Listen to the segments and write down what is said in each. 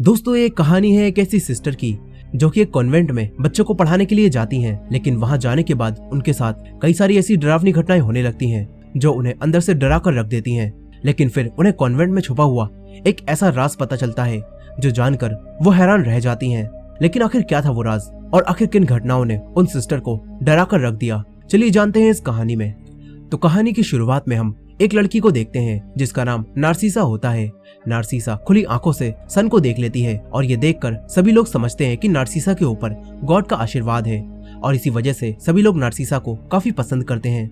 दोस्तों ये कहानी है एक ऐसी सिस्टर की जो कि एक कॉन्वेंट में बच्चों को पढ़ाने के लिए जाती हैं, लेकिन वहां जाने के बाद उनके साथ कई सारी ऐसी डरावनी घटनाएं होने लगती हैं जो उन्हें अंदर से डरा कर रख देती हैं। लेकिन फिर उन्हें कॉन्वेंट में छुपा हुआ एक ऐसा राज पता चलता है जो जानकर वो हैरान रह जाती हैं। लेकिन आखिर क्या था वो राज और आखिर किन घटनाओं ने उन सिस्टर को डरा कर रख दिया, चलिए जानते हैं इस कहानी में। तो कहानी की शुरुआत में हम एक लड़की को देखते हैं जिसका नाम नार्सिसा होता है। नार्सिसा खुली आंखों से सन को देख लेती है और ये देखकर सभी लोग समझते हैं कि नार्सिसा के ऊपर गॉड का आशीर्वाद है और इसी वजह से सभी लोग नार्सिसा को काफी पसंद करते हैं।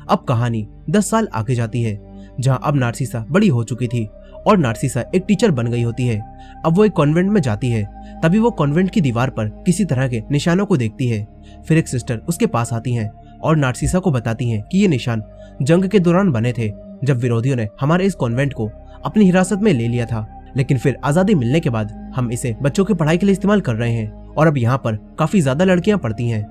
अब कहानी 10 साल आगे जाती है जहां अब नार्सिसा बड़ी हो चुकी थी और नार्सिसा एक टीचर बन गई होती है। अब वो एक कॉन्वेंट में जाती है, तभी वो कॉन्वेंट की दीवार पर किसी तरह के निशानों को देखती है। फिर एक सिस्टर उसके पास आती हैं और नार्सिसा को बताती हैं कि ये निशान जंग के दौरान बने थे, जब विरोधियों ने हमारे इस कॉन्वेंट को अपनी हिरासत में ले लिया था। लेकिन फिर आजादी मिलने के बाद हम इसे बच्चों की पढ़ाई के लिए इस्तेमाल कर रहे हैं और अब यहाँ पर काफी ज्यादा लड़कियां पढ़ती हैं।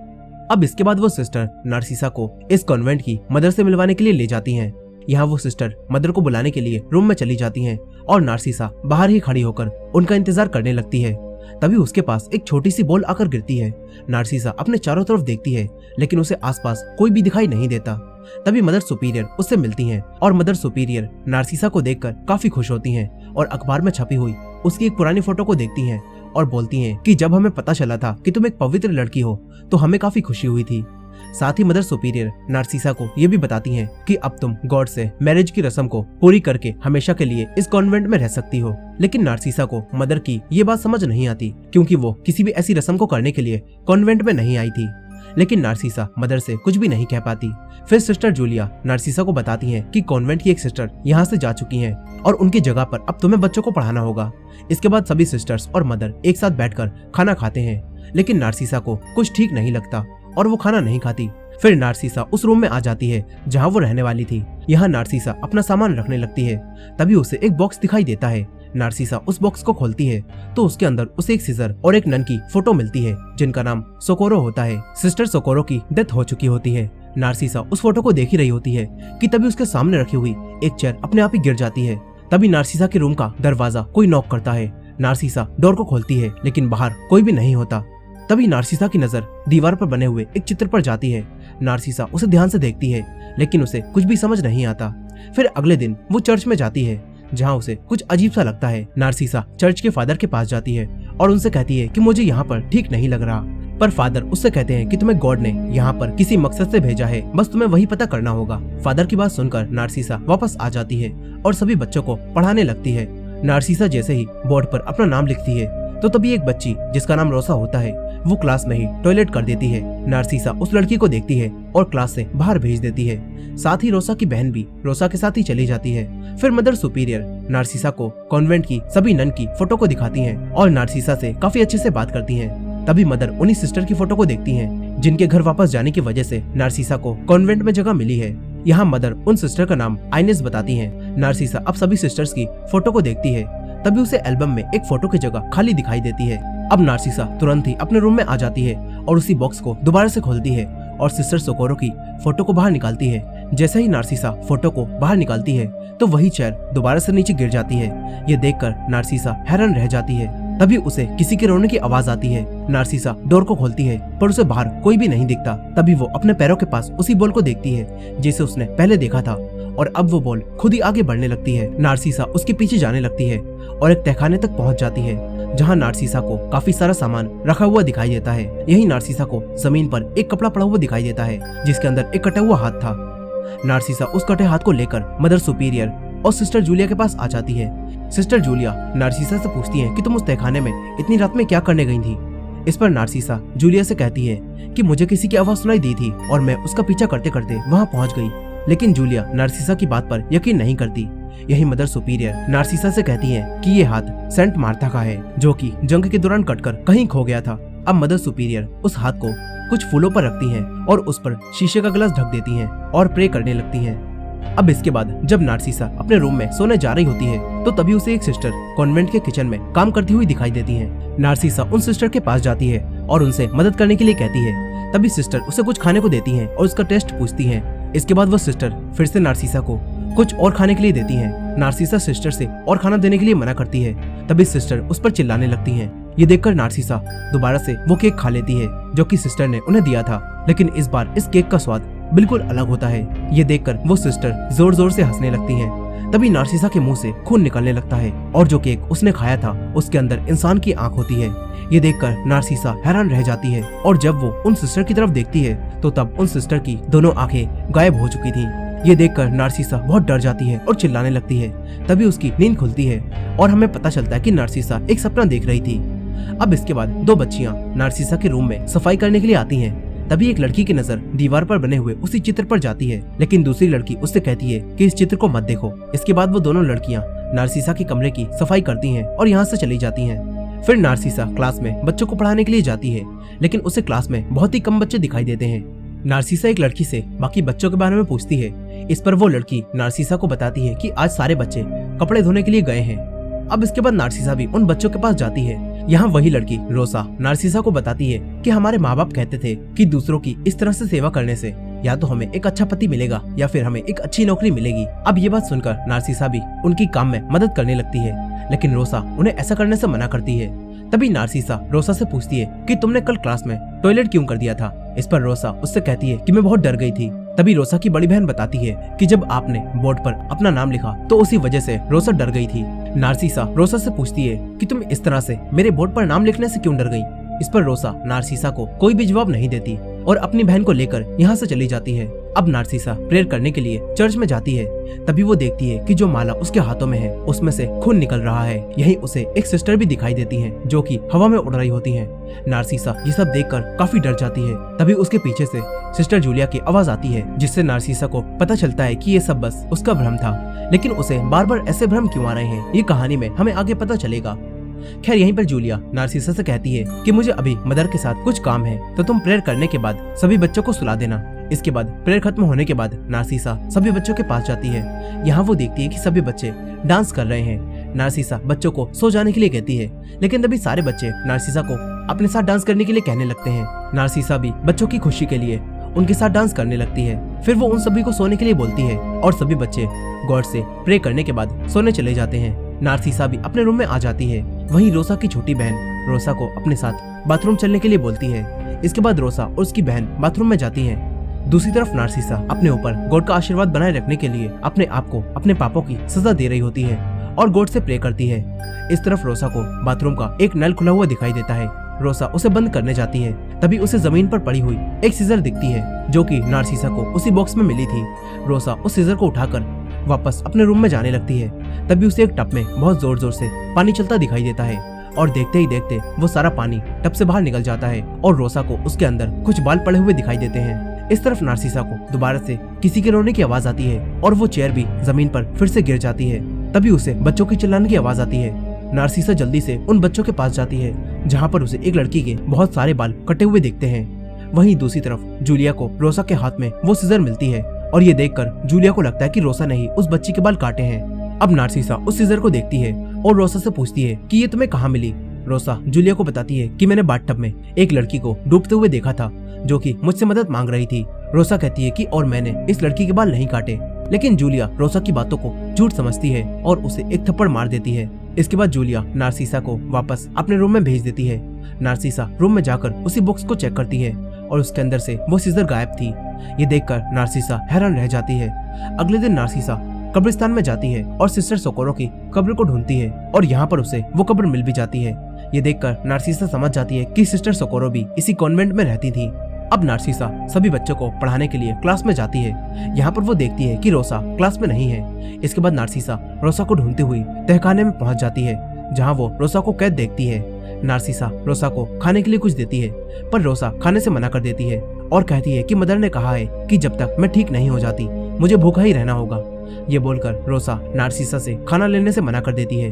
अब इसके बाद वो सिस्टर नार्सिसा को इस कॉन्वेंट की मदर से मिलवाने के लिए ले जाती हैं। यहाँ वो सिस्टर मदर को बुलाने के लिए रूम में चली जाती हैं और नार्सिसा बाहर ही खड़ी होकर उनका इंतजार करने लगती है। तभी उसके पास एक छोटी सी बॉल आकर गिरती है। नार्सिसा अपने चारों तरफ देखती है लेकिन उसे आसपास कोई भी दिखाई नहीं देता। तभी मदर सुपीरियर उससे मिलती हैं और मदर सुपीरियर नार्सिसा को देखकर काफी खुश होती हैं और अखबार में छपी हुई उसकी एक पुरानी फोटो को देखती हैं और बोलती हैं कि जब हमें पता चला था कि तुम एक पवित्र लड़की हो तो हमें काफी खुशी हुई थी। साथ ही मदर सुपीरियर नार्सिसा को ये भी बताती हैं कि अब तुम गॉड से मैरिज की रस्म को पूरी करके हमेशा के लिए इस कॉन्वेंट में रह सकती हो। लेकिन नार्सिसा को मदर की ये बात समझ नहीं आती क्योंकि वो किसी भी ऐसी रस्म को करने के लिए कॉन्वेंट में नहीं आई थी। लेकिन नार्सिसा मदर से कुछ भी नहीं कह पाती। फिर सिस्टर जूलिया नार्सिसा को बताती हैं कि कॉन्वेंट की एक सिस्टर यहाँ से जा चुकी हैं और उनकी जगह पर अब तुम्हें बच्चों को पढ़ाना होगा। इसके बाद सभी सिस्टर्स और मदर एक साथ बैठकर खाना खाते हैं, लेकिन नार्सिसा को कुछ ठीक नहीं लगता और वो खाना नहीं खाती। फिर नार्सिसा उस रूम में आ जाती है जहाँ वो रहने वाली थी। यहाँ नार्सिसा अपना सामान रखने लगती है, तभी उसे एक बॉक्स दिखाई देता है। नार्सिसा उस बॉक्स को खोलती है तो उसके अंदर उसे एक सीजर और एक नन की फोटो मिलती है जिनका नाम सोकोरो होता है। सिस्टर सोकोरो की डेथ हो चुकी होती है। नार्सिसा उस फोटो को देख ही रही होती है कि तभी उसके सामने रखी हुई एक चेयर अपने आप ही गिर जाती है। तभी नार्सिसा के रूम का दरवाजा कोई नॉक करता है। नार्सिसा डोर को खोलती है लेकिन बाहर कोई भी नहीं होता। तभी नार्सिसा की नजर दीवार पर बने हुए एक चित्र पर जाती है। नार्सिसा उसे ध्यान से देखती है लेकिन उसे कुछ भी समझ नहीं आता। फिर अगले दिन वो चर्च में जाती है जहाँ उसे कुछ अजीब सा लगता है। नार्सिसा चर्च के फादर के पास जाती है और उनसे कहती है कि मुझे यहाँ पर ठीक नहीं लग रहा। पर फादर उससे कहते हैं कि तुम्हें गॉड ने यहाँ पर किसी मकसद से भेजा है, बस तुम्हें वही पता करना होगा। फादर की बात सुनकर नार्सिसा वापस आ जाती है और सभी बच्चों को पढ़ाने लगती है। नार्सिसा जैसे ही बोर्ड पर अपना नाम लिखती है तो तभी एक बच्ची जिसका नाम रोसा होता है वो क्लास में ही टॉयलेट कर देती है। नार्सिसा उस लड़की को देखती है और क्लास से बाहर भेज देती है। साथ ही रोसा की बहन भी रोसा के साथ ही चली जाती है। फिर मदर सुपीरियर नार्सिसा को कॉन्वेंट की सभी नन की फोटो को दिखाती हैं और नार्सिसा से काफी अच्छे से बात करती हैं। तभी मदर उन्हीं सिस्टर की फोटो को देखती हैं जिनके घर वापस जाने की वजह से नार्सिसा को कॉन्वेंट में जगह मिली है। यहाँ मदर उन सिस्टर का नाम आइनेस बताती हैं। नार्सिसा अब सभी सिस्टर्स की फोटो को देखती है, तभी उसे एल्बम में एक फोटो की जगह खाली दिखाई देती है। अब नार्सिसा तुरंत ही अपने रूम में आ जाती है और उसी बॉक्स को दोबारा से खोलती है और सिस्टर सोकोरो की फोटो को बाहर निकालती है। जैसे ही नार्सिसा फोटो को बाहर निकालती है तो वही चेयर दोबारा से नीचे गिर जाती है। ये देखकर नार्सिसा हैरान रह जाती है। तभी उसे किसी के रोने की आवाज आती है। नार्सिसा डोर को खोलती है पर उसे बाहर कोई भी नहीं दिखता। तभी वो अपने पैरों के पास उसी बॉल को देखती है जिसे उसने पहले देखा था और अब वो बॉल खुद ही आगे बढ़ने लगती है। नार्सिसा उसके पीछे जाने लगती है और एक तहखाने तक पहुंच जाती है जहां नार्सिसा को काफी सारा सामान रखा हुआ दिखाई देता है। यही नार्सिसा को जमीन पर एक कपड़ा पड़ा हुआ दिखाई देता है जिसके अंदर एक कटा हुआ हाथ था। नार्सिसा उस कटे हाथ को लेकर मदर सुपीरियर और सिस्टर जूलिया के पास आ जाती है। सिस्टर जूलिया नार्सिसा से पूछती है कि तुम उस तहखाने में इतनी रात में क्या करने गई थी। इस पर नार्सिसा जूलिया से कहती है कि मुझे किसी की आवाज सुनाई दी थी और मैं उसका पीछा करते करते वहां पहुंच गई। लेकिन जूलिया नार्सिसा की बात पर यकीन नहीं करती। यही मदर सुपीरियर नार्सिसा से कहती है कि ये हाथ सेंट मार्था का है जो कि जंग के दौरान कटकर कहीं खो गया था। अब मदर सुपीरियर उस हाथ को कुछ फूलों पर रखती हैं और उस पर शीशे का गिलास ढक देती हैं और प्रे करने लगती हैं। अब इसके बाद जब नार्सिसा अपने रूम में सोने जा रही होती है तो तभी उसे एक सिस्टर कॉन्वेंट के किचन में काम करती हुई दिखाई देती है। नार्सिसा उन सिस्टर के पास जाती है और उनसे मदद करने के लिए कहती है। तभी सिस्टर उसे कुछ खाने को देती हैं और उसका टेस्ट पूछती हैं। इसके बाद वो सिस्टर फिर से नार्सिसा को कुछ और खाने के लिए देती हैं। नार्सिसा सिस्टर से और खाना देने के लिए मना करती है। तभी सिस्टर उस पर चिल्लाने लगती हैं। ये देखकर नार्सिसा दोबारा से वो केक खा लेती है जो कि सिस्टर ने उन्हें दिया था, लेकिन इस बार इस केक का स्वाद बिल्कुल अलग होता है। ये देखकर वो सिस्टर जोर जोर से हंसने लगती हैं। तभी नार्सिसा के मुंह से खून निकलने लगता है और जो केक उसने खाया था उसके अंदर इंसान की आंख होती है। ये देखकर नार्सिसा हैरान रह जाती है और जब वो उन सिस्टर की तरफ देखती है तो तब उन सिस्टर की दोनों आंखें गायब हो चुकी थी। ये देखकर नार्सिसा बहुत डर जाती है और चिल्लाने लगती है। तभी उसकी नींद खुलती है और हमें पता चलता है कि नार्सिसा एक सपना देख रही थी। अब इसके बाद दो बच्चियां नार्सिसा के रूम में सफाई करने के लिए आती हैं। तभी एक लड़की की नजर दीवार पर बने हुए उसी चित्र पर जाती है, लेकिन दूसरी लड़की उससे कहती है कि इस चित्र को मत देखो। इसके बाद वो दोनों लड़कियां नार्सिसा के कमरे की सफाई करती हैं और यहाँ से चली जाती हैं। फिर नार्सिसा क्लास में बच्चों को पढ़ाने के लिए जाती है, लेकिन उसे क्लास में बहुत ही कम बच्चे दिखाई देते हैं। नार्सिसा एक लड़की से बाकी बच्चों के बारे में पूछती है। इस पर वो लड़की नार्सिसा को बताती है कि आज सारे बच्चे कपड़े धोने के लिए गए हैं। अब इसके बाद नार्सिसा भी उन बच्चों के पास जाती है। यहाँ वही लड़की रोसा नार्सिसा को बताती है कि हमारे माँ बाप कहते थे कि दूसरों की इस तरह से सेवा करने से या तो हमें एक अच्छा पति मिलेगा या फिर हमें एक अच्छी नौकरी मिलेगी। अब ये बात सुनकर नार्सिसा भी उनकी काम में मदद करने लगती है, लेकिन रोसा उन्हें ऐसा करने से मना करती है। तभी नार्सिसा रोसा से पूछती है कि तुमने कल क्लास में टॉयलेट क्यों कर दिया था। इस पर रोसा उससे कहती है कि मैं बहुत डर गई थी। तभी रोसा की बड़ी बहन बताती है कि जब आपने बोर्ड पर अपना नाम लिखा तो उसी वजह से रोसा डर गई थी। नार्सिसा रोसा से पूछती है कि तुम इस तरह से मेरे बोर्ड पर नाम लिखने से क्यों डर गई। इस पर रोसा नार्सिसा को कोई भी जवाब नहीं देती और अपनी बहन को लेकर यहाँ से चली जाती है। अब नार्सिसा प्रेयर करने के लिए चर्च में जाती है। तभी वो देखती है कि जो माला उसके हाथों में है उसमें से खून निकल रहा है। यहीं उसे एक सिस्टर भी दिखाई देती हैं जो कि हवा में उड़ रही होती हैं। नार्सिसा ये सब देखकर काफी डर जाती है। तभी उसके पीछे से सिस्टर जूलिया की आवाज आती है, जिससे नार्सिसा को पता चलता है कि ये सब बस उसका भ्रम था, लेकिन उसे बार बार ऐसे भ्रम क्यों आ रहे हैं ये कहानी में हमें आगे पता चलेगा। खैर यहीं पर जूलिया नार्सिसा से कहती है कि मुझे अभी मदर के साथ कुछ काम है, तो तुम प्रेयर करने के बाद सभी बच्चों को सुला देना। इसके बाद प्रेयर खत्म होने के बाद नार्सिसा सभी बच्चों के पास जाती है। यहाँ वो देखती है कि सभी बच्चे डांस कर रहे हैं। नार्सिसा बच्चों को सो जाने के लिए कहती है, लेकिन तभी सारे बच्चे नार्सिसा को अपने साथ डांस करने के लिए कहने लगते हैं। नार्सिसा भी बच्चों की खुशी के लिए उनके साथ डांस करने लगती है। फिर वो उन सभी को सोने के लिए बोलती है और सभी बच्चे गॉड से प्रे करने के बाद सोने चले जाते हैं। नार्सिसा भी अपने रूम में आ जाती है। वहीं रोसा की छोटी बहन रोसा को अपने साथ बाथरूम चलने के लिए बोलती है। इसके बाद रोसा और उसकी बहन बाथरूम में जाती है। दूसरी तरफ नार्सिसा अपने ऊपर गॉड का आशीर्वाद बनाए रखने के लिए अपने आप को अपने पापों की सजा दे रही होती है और गॉड से प्रे करती है। इस तरफ रोसा को बाथरूम का एक नल खुला हुआ दिखाई देता है। रोसा उसे बंद करने जाती है। तभी उसे जमीन पर पड़ी हुई एक सीजर दिखती है जो कि नार्सिसा को उसी बॉक्स में मिली थी। रोसा उस सीजर को उठाकर वापस अपने रूम में जाने लगती है। तभी उसे एक टब में बहुत जोर जोर से पानी चलता दिखाई देता है और देखते ही देखते वो सारा पानी टब से बाहर निकल जाता है और रोसा को उसके अंदर कुछ बाल पड़े हुए दिखाई देते हैं। इस तरफ नार्सिसा को दोबारा से किसी के रोने की आवाज आती है और वो चेयर भी जमीन पर फिर से गिर जाती है। तभी उसे बच्चों की चिल्लाने की आवाज आती है। नार्सिसा जल्दी से उन बच्चों के पास जाती है जहाँ पर उसे एक लड़की के बहुत सारे बाल कटे हुए दिखते हैं। वहीं दूसरी तरफ जूलिया को रोसा के हाथ में वो सीजर मिलती है और ये देखकर जूलिया को लगता है कि रोसा ने ही उस बच्ची के बाल काटे हैं। अब नार्सिसा उस सीजर को देखती है और रोसा से पूछती है कि ये तुम्हें कहाँ मिली। रोसा जूलिया को बताती है कि मैंने बाथटब में एक लड़की को डूबते हुए देखा था जो कि मुझसे मदद मांग रही थी। रोसा कहती है कि और मैंने इस लड़की के बाल नहीं काटे, लेकिन जूलिया रोसा की बातों को झूठ समझती है और उसे एक थप्पड़ मार देती है। इसके बाद जूलिया नार्सिसा को वापस अपने रूम में भेज देती है। नार्सिसा रूम में जाकर उसी बॉक्स को चेक करती है और उसके अंदर से वो सीजर गायब थी। ये देखकर नार्सिसा हैरान रह जाती है। अगले दिन नार्सिसा कब्रिस्तान में जाती है और सिस्टर सोकोरो की कब्र को ढूंढती है और यहाँ पर उसे वो कब्र मिल भी जाती है। ये देखकर नार्सिसा समझ जाती है कि सिस्टर सोकोरो भी इसी कॉन्वेंट में रहती थी। अब नार्सिसा सभी बच्चों को पढ़ाने के लिए क्लास में जाती है। यहाँ पर वो देखती है कि रोसा क्लास में नहीं है। इसके बाद नार्सिसा रोसा को ढूंढती हुई तहखाने में पहुंच जाती है जहाँ वो रोसा को कैद देखती है। नार्सिसा रोसा को खाने के लिए कुछ देती है पर रोसा खाने से मना कर देती है और कहती है कि मदर ने कहा है कि जब तक मैं ठीक नहीं हो जाती मुझे भूखा ही रहना होगा। ये बोलकर रोसा नार्सिसा से खाना लेने से मना कर देती है।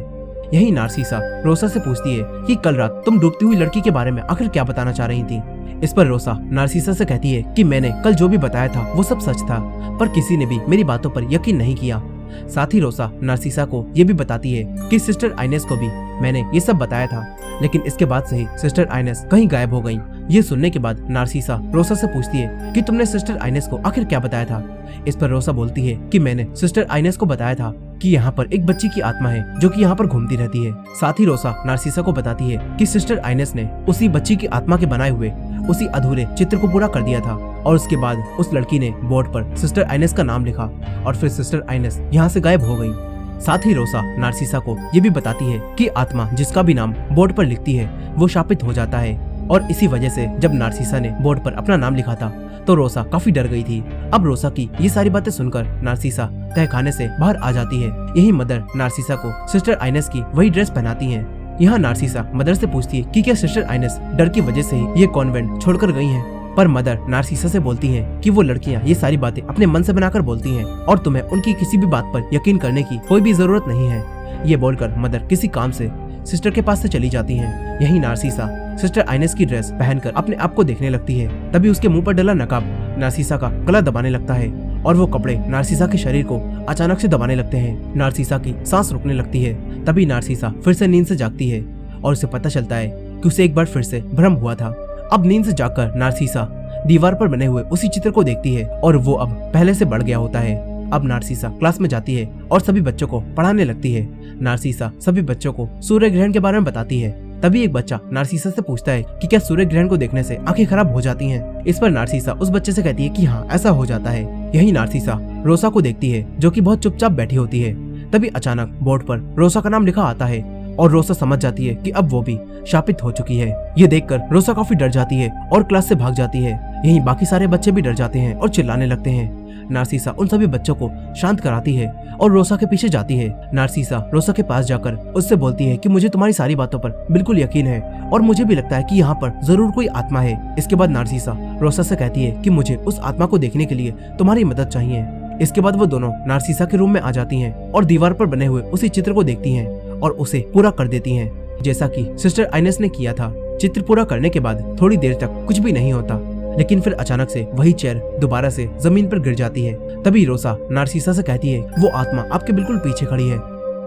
यही नार्सिसा रोसा से पूछती है कि कल रात तुम डूबती हुई लड़की के बारे में आखिर क्या बताना चाह रही थी। इस पर रोसा नार्सिसा से कहती है कि मैंने कल जो भी बताया था वो सब सच था, पर किसी ने भी मेरी बातों पर यकीन नहीं किया। साथ ही रोसा नार्सिसा को ये भी बताती है कि सिस्टर आइनेस को भी मैंने ये सब बताया था, लेकिन इसके बाद से ही सिस्टर आइनेस कहीं गायब हो गई। ये सुनने के बाद नार्सिसा रोसा से पूछती है कि तुमने सिस्टर आइनेस को आखिर क्या बताया था। इस पर रोसा बोलती है कि मैंने सिस्टर आइनेस को बताया था कि यहाँ पर एक बच्ची की आत्मा है जो कि यहाँ पर घूमती रहती है। साथ ही रोसा नार्सिसा को बताती है कि सिस्टर आइनेस ने उसी बच्ची की आत्मा के बनाए हुए उसी अधूरे चित्र को पूरा कर दिया था और उसके बाद उस लड़की ने बोर्ड पर सिस्टर आइनेस का नाम लिखा और फिर सिस्टर आइनेस यहाँ से गायब हो गई। साथ ही रोसा नार्सिसा को ये भी बताती है कि आत्मा जिसका भी नाम बोर्ड पर लिखती है वो शापित हो जाता है और इसी वजह से जब नार्सिसा ने बोर्ड पर अपना नाम लिखा था तो रोसा काफी डर गई थी। अब रोसा की ये सारी बातें सुनकर नार्सिसा तहखाने से बाहर आ जाती है। यही मदर नार्सिसा को सिस्टर आइनेस की वही ड्रेस पहनाती है। यहाँ नार्सिसा मदर से पूछती है कि क्या सिस्टर आइनेस डर की वजह से ही ये कॉन्वेंट छोड़कर गई हैं। पर मदर नार्सिसा से बोलती है कि वो लड़कियां ये सारी बातें अपने मन से बनाकर बोलती हैं और तुम्हें उनकी किसी भी बात पर यकीन करने की कोई भी जरूरत नहीं है। ये बोलकर मदर किसी काम से सिस्टर के पास से चली जाती हैं। यही नार्सिसा सिस्टर आइनेस की ड्रेस पहनकर अपने आप को देखने लगती है। तभी उसके मुंह पर डला नकाब नार्सिसा का गला दबाने लगता है और वो कपड़े नार्सिसा के शरीर को अचानक से दबाने लगते हैं। नार्सिसा की सांस रुकने लगती है। तभी नार्सिसा फिर से नींद से जागती है और उसे पता चलता है कि उसे एक बार फिर से भ्रम हुआ था। अब नींद से जागकर नार्सिसा दीवार पर बने हुए उसी चित्र को देखती है और वो अब पहले से बढ़ गया होता है। अब नार्सिसा क्लास में जाती है और सभी बच्चों को पढ़ाने लगती है। नार्सिसा सभी बच्चों को सूर्य ग्रहण के बारे में बताती है। तभी एक बच्चा नार्सिसा से पूछता है कि क्या सूर्य ग्रहण को देखने से आंखें खराब हो जाती हैं? इस पर नार्सिसा उस बच्चे से कहती है कि हाँ, ऐसा हो जाता है। यही नार्सिसा रोसा को देखती है जो कि बहुत चुपचाप बैठी होती है। तभी अचानक बोर्ड पर रोसा का नाम लिखा आता है और रोसा समझ जाती है कि अब वो भी शापित हो चुकी है। ये देखकर रोसा काफी डर जाती है और क्लास से भाग जाती है। यहीं बाकी सारे बच्चे भी डर जाते हैं और चिल्लाने लगते हैं। नार्सिसा उन सभी बच्चों को शांत कराती है और रोसा के पीछे जाती है। नार्सिसा रोसा के पास जाकर उससे बोलती है कि मुझे तुम्हारी सारी बातों पर बिल्कुल यकीन है और मुझे भी लगता है कि यहाँ पर जरूर कोई आत्मा है। इसके बाद नार्सिसा रोसा से कहती है कि मुझे उस आत्मा को देखने के लिए तुम्हारी मदद चाहिए। इसके बाद वो दोनों नार्सिसा के रूम में आ जाती हैं और दीवार पर बने हुए उसी चित्र को देखती हैं और उसे पूरा कर देती हैं, जैसा कि सिस्टर आइनेस ने किया था। चित्र पूरा करने के बाद थोड़ी देर तक कुछ भी नहीं होता, लेकिन फिर अचानक से वही चेयर दोबारा से जमीन पर गिर जाती है। तभी रोसा नार्सिसा से कहती है वो आत्मा आपके बिल्कुल पीछे खड़ी है।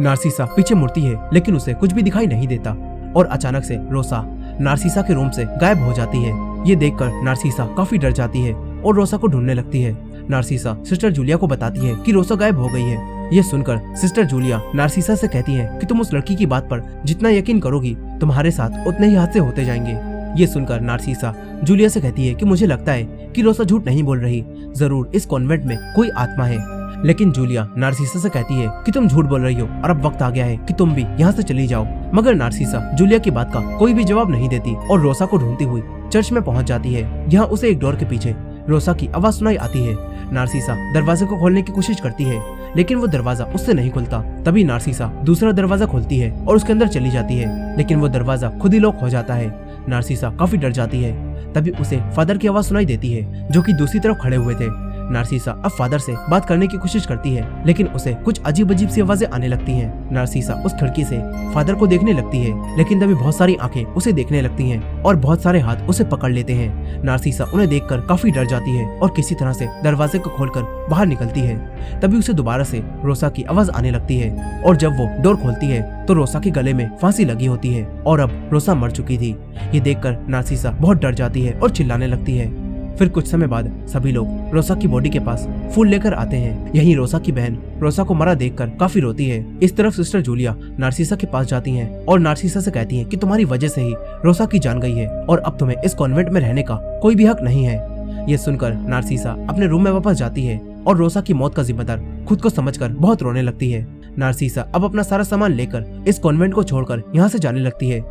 नार्सिसा पीछे मुड़ती है लेकिन उसे कुछ भी दिखाई नहीं देता और अचानक से रोसा नार्सिसा के रूम से गायब हो जाती है। ये देखकर नार्सिसा काफी डर जाती है और रोसा को ढूंढने लगती है। नार्सिसा सिस्टर जूलिया को बताती है कि रोसा गायब हो गई है। ये सुनकर सिस्टर जूलिया नार्सिसा से कहती है कि तुम उस लड़की की बात पर जितना यकीन करोगी तुम्हारे साथ उतने ही हादसे होते जाएंगे। ये सुनकर नार्सिसा जूलिया से कहती है कि मुझे लगता है कि रोसा झूठ नहीं बोल रही, जरूर इस कॉन्वेंट में कोई आत्मा है। लेकिन जूलिया नार्सिसा से कहती है कि तुम झूठ बोल रही हो और अब वक्त आ गया है कि तुम भी यहाँ से चली जाओ। मगर नार्सिसा जूलिया की बात का कोई भी जवाब नहीं देती और रोसा को ढूंढती हुई चर्च में पहुंच जाती है। यहाँ उसे एक डोर के पीछे रोसा की आवाज सुनाई आती है। नार्सिसा दरवाजे को खोलने की कोशिश करती है लेकिन वो दरवाजा उससे नहीं खुलता। तभी नार्सिसा दूसरा दरवाजा खोलती है और उसके अंदर चली जाती है, लेकिन वो दरवाजा खुद ही लॉक हो जाता है। नार्सिसा काफी डर जाती है। तभी उसे फादर की आवाज सुनाई देती है जो कि दूसरी तरफ खड़े हुए थे। नार्सिसा अब फादर से बात करने की कोशिश करती है लेकिन उसे कुछ अजीब अजीब सी आवाजें आने लगती हैं। नार्सिसा उस खिड़की से फादर को देखने लगती है लेकिन तभी बहुत सारी आंखें उसे देखने लगती हैं और बहुत सारे हाथ उसे पकड़ लेते हैं। नार्सिसा उन्हें देखकर काफी डर जाती है और किसी तरह से दरवाजे को खोलकर बाहर निकलती है। तभी उसे दोबारा से रोसा की आवाज आने लगती है और जब वो डोर खोलती है तो रोसा के गले में फांसी लगी होती है और अब रोसा मर चुकी थी। ये देखकर नार्सिसा बहुत डर जाती है और चिल्लाने लगती है। फिर कुछ समय बाद सभी लोग रोसा की बॉडी के पास फूल लेकर आते हैं। यहीं रोसा की बहन रोसा को मरा देखकर काफी रोती है। इस तरफ सिस्टर जूलिया नार्सिसा के पास जाती हैं और नार्सिसा से कहती हैं कि तुम्हारी वजह से ही रोसा की जान गई है और अब तुम्हें इस कॉन्वेंट में रहने का कोई भी हक नहीं है। ये सुनकर नार्सिसा अपने रूम में वापस जाती है और रोसा की मौत का जिम्मेदार खुद को समझकर बहुत रोने लगती है। नार्सिसा अब अपना सारा सामान लेकर इस कॉन्वेंट को छोड़कर यहाँ से जाने लगती है,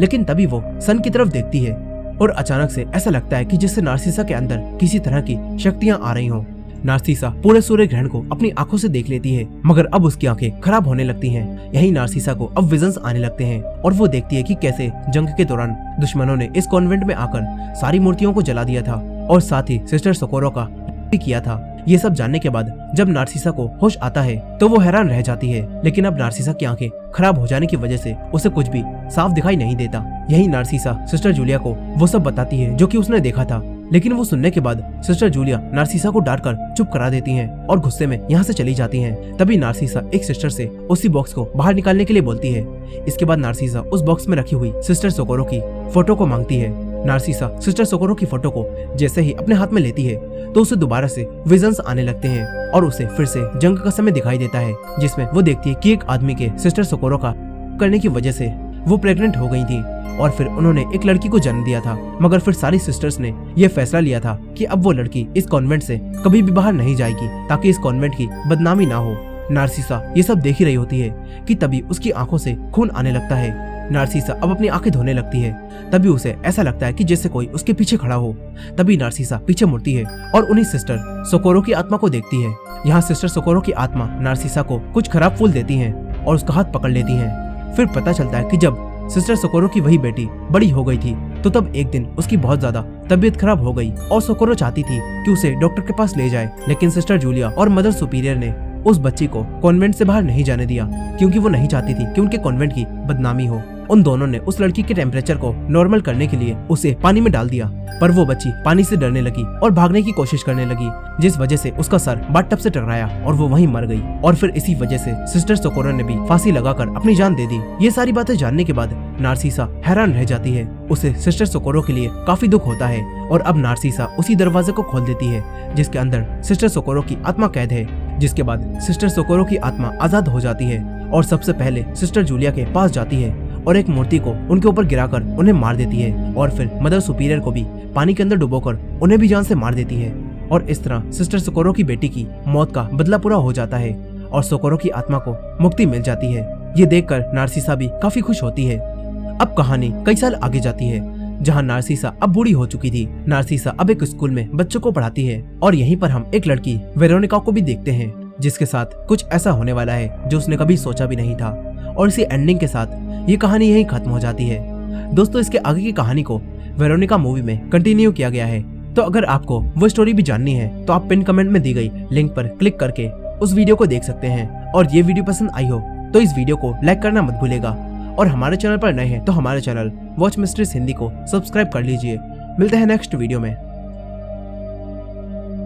लेकिन तभी वो सन की तरफ देखती है और अचानक से ऐसा लगता है कि जिससे नार्सिसा के अंदर किसी तरह की शक्तियां आ रही हों। नार्सिसा पूरे सूर्य ग्रहण को अपनी आंखों से देख लेती है मगर अब उसकी आंखें खराब होने लगती हैं। यही नार्सिसा को अब विजन्स आने लगते हैं और वो देखती है कि कैसे जंग के दौरान दुश्मनों ने इस कॉन्वेंट में आकर सारी मूर्तियों को जला दिया था और साथ ही सिस्टर सोकोरो का भी किया था। ये सब जानने के बाद जब नार्सिसा को होश आता है तो वो हैरान रह जाती है, लेकिन अब नार्सिसा की आंखें खराब हो जाने की वजह से उसे कुछ भी साफ दिखाई नहीं देता। यही नार्सिसा सिस्टर जूलिया को वो सब बताती है जो कि उसने देखा था, लेकिन वो सुनने के बाद सिस्टर जूलिया नार्सिसा को डांट कर चुप करा देती हैं और गुस्से में यहाँ से चली जाती हैं। तभी नार्सिसा एक सिस्टर से उसी बॉक्स को बाहर निकालने के लिए बोलती है। इसके बाद नार्सिसा उस बॉक्स में रखी हुई सिस्टर सोकोरो की फोटो को मांगती है नार्सिसा सिस्टर सोकोरो की फोटो को जैसे ही अपने हाथ में लेती है तो उसे दोबारा से विजन्स आने लगते हैं और उसे फिर से जंग का समय दिखाई देता है, जिसमें वो देखती है कि एक आदमी के सिस्टर सोकोरो का करने की वजह से वो प्रेग्नेंट हो गई थी और फिर उन्होंने एक लड़की को जन्म दिया था। मगर फिर सारी सिस्टर्स ने ये फैसला लिया था कि अब वो लड़की इस कॉन्वेंट से कभी भी बाहर नहीं जाएगी ताकि इस कॉन्वेंट की बदनामी ना हो। नार्सिसा ये सब देख ही रही होती है कि तभी उसकी आंखों से खून आने लगता है। नार्सिसा अब अपनी आंखें धोने लगती है। तभी उसे ऐसा लगता है कि जैसे कोई उसके पीछे खड़ा हो। तभी नार्सिसा पीछे मुड़ती है और उन्हीं सिस्टर सोकोरो की आत्मा को देखती है। यहाँ सिस्टर सोकोरो की आत्मा नार्सिसा को कुछ खराब फूल देती है और उसका हाथ पकड़ लेती है। फिर पता चलता है कि जब सिस्टर सोकोरो की वही बेटी बड़ी हो गई थी तो तब एक दिन उसकी बहुत ज्यादा तबीयत खराब हो गई और सोकोरो चाहती थी कि उसे डॉक्टर के पास ले जाए, लेकिन सिस्टर जूलिया और मदर सुपीरियर ने उस बच्ची को कॉन्वेंट से बाहर नहीं जाने दिया क्योंकि वो नहीं चाहती थी कि उनके कॉन्वेंट की बदनामी हो। उन दोनों ने उस लड़की के टेम्परेचर को नॉर्मल करने के लिए उसे पानी में डाल दिया, पर वो बच्ची पानी से डरने लगी और भागने की कोशिश करने लगी, जिस वजह से उसका सर बाथटब से टकराया और वो वहीं मर गई। और फिर इसी वजह से सिस्टर सोकोरो ने भी फांसी लगाकर अपनी जान दे दी। ये सारी बातें जानने के बाद नार्सिसा हैरान रह जाती है। उसे सिस्टर सोकोरो के लिए काफी दुख होता है और अब नार्सिसा उसी दरवाजे को खोल देती है जिसके अंदर सिस्टर सोकोरो की आत्मा कैद है। जिसके बाद सिस्टर सोकोरो की आत्मा आजाद हो जाती है और सबसे पहले सिस्टर जूलिया के पास जाती है और एक मूर्ति को उनके ऊपर गिराकर उन्हें मार देती है और फिर मदर सुपीरियर को भी पानी के अंदर डुबोकर उन्हें भी जान से मार देती है। और इस तरह सिस्टर सोकोरो की बेटी की मौत का बदला पूरा हो जाता है और सोकोरो की आत्मा को मुक्ति मिल जाती है। ये देखकर नार्सिसा भी काफी खुश होती है। अब कहानी कई साल आगे जाती है जहाँ नार्सिसा अब बूढ़ी हो चुकी थी। नार्सिसा अब एक स्कूल में बच्चों को पढ़ाती है और यहीं पर हम एक लड़की वेरोनिका को भी देखते हैं जिसके साथ कुछ ऐसा होने वाला है जो उसने कभी सोचा भी नहीं था। और इसी एंडिंग के साथ ये कहानी यहीं खत्म हो जाती है। दोस्तों, इसके आगे की कहानी को वेरोनिका मूवी में कंटिन्यू किया गया है, तो अगर आपको वो स्टोरी भी जाननी है तो आप पिन कमेंट में दी गई लिंक पर क्लिक करके उस वीडियो को देख सकते हैं। और ये वीडियो पसंद आई हो तो इस वीडियो को लाइक करना मत भूलेगा और हमारे चैनल पर नए हैं तो हमारे चैनल वॉच मिस्ट्रीज हिंदी को सब्सक्राइब कर लीजिए। मिलते हैं नेक्स्ट वीडियो में।